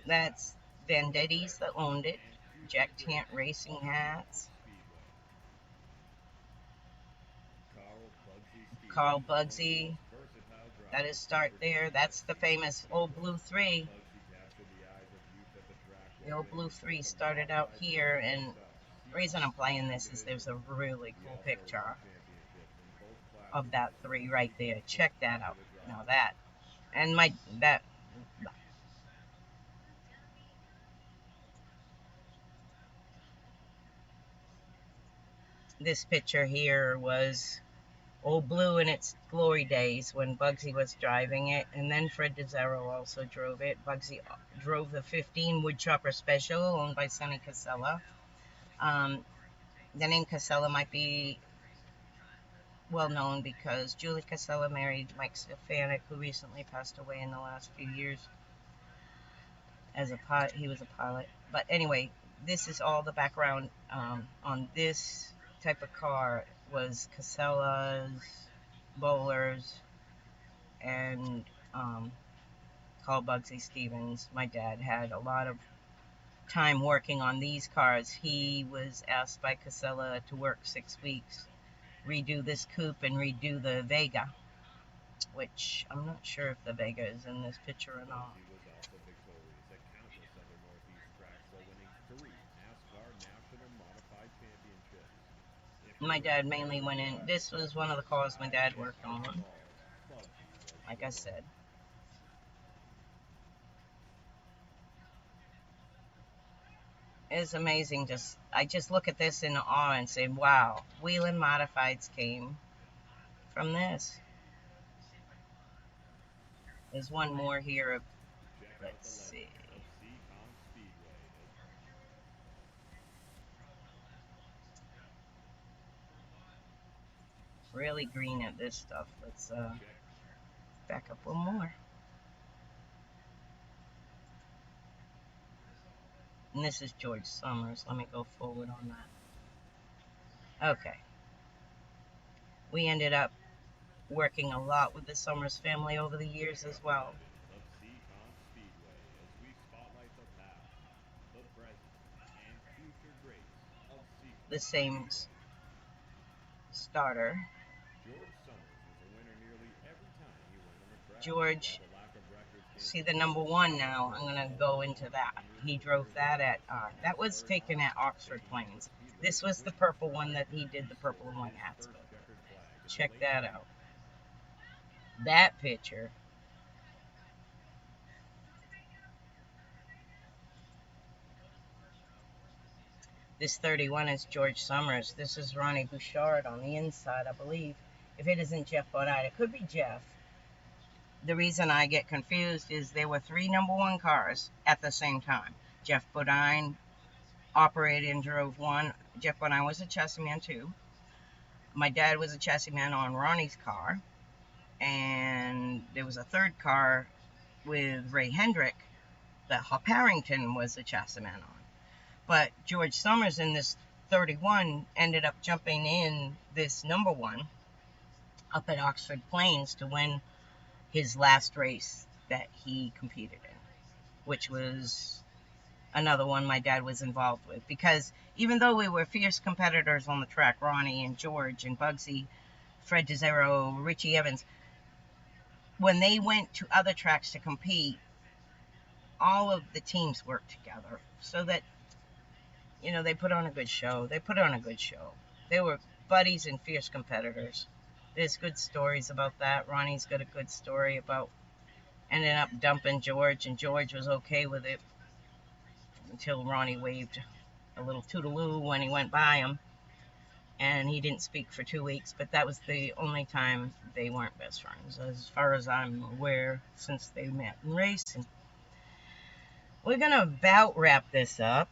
That's Vendetti's that owned it. Jack Tant Racing hats. Carl Bugsy. That is start there. That's the famous old blue 3. The old blue 3 started out here, and the reason I'm playing this is there's a really cool picture of that 3 right there. Check that out. Now that, and my that this picture here was Old Blue in its glory days when Bugsy was driving it, and then Fred DeZero also drove it. Bugsy drove the 15 Woodchopper Special owned by Sonny Casella. The name Casella might be well known because Julie Casella married Mike Stefanik, who recently passed away in the last few years. As a pilot, he was a pilot. But anyway, this is all the background on this type of car was Casella's, Bowlers, and Carl Bugsy Stevens. My dad had a lot of time working on these cars. He was asked by Casella to work 6 weeks, redo this coupe and redo the Vega, which I'm not sure if the Vega is in this picture or not. My dad mainly went in. This was one of the cars my dad worked on, like I said. It's amazing. I just look at this in awe and say, wow, Whelen Modifieds came from this. There's one more here. Let's see. Really green at this stuff. Let's back up one more. And this is George Summers. Let me go forward on that. Okay. We ended up working a lot with the Summers family over the years as well. The same starter. George, see the number 1 now. I'm going to go into that. He drove that at, that was taken at Oxford Plains. This was the purple one that he did the purple and white hats with. Check that out. That picture. This 31 is George Summers. This is Ronnie Bouchard on the inside, I believe. If it isn't Jeff Bodine, it could be Jeff. The reason I get confused is there were 3 number 1 cars at the same time. Jeff Bodine operated and drove one. Jeff Bodine was a chassis man too. My dad was a chassis man on Ronnie's car. And there was a 3rd car with Ray Hendrick that Hop Harrington was a chassis man on. But George Summers in this 31 ended up jumping in this number 1 up at Oxford Plains to win his last race that he competed in, which was another one my dad was involved with. Because even though we were fierce competitors on the track, Ronnie and George and Bugsy, Fred DeZero, Richie Evans, when they went to other tracks to compete, all of the teams worked together so that, you know, they put on a good show. They were buddies and fierce competitors. There's good stories about that. Ronnie's got a good story about ending up dumping George, and George was okay with it until Ronnie waved a little toodaloo when he went by him, and he didn't speak for 2 weeks, but that was the only time they weren't best friends, as far as I'm aware, since they met in racing. We're going to about wrap this up.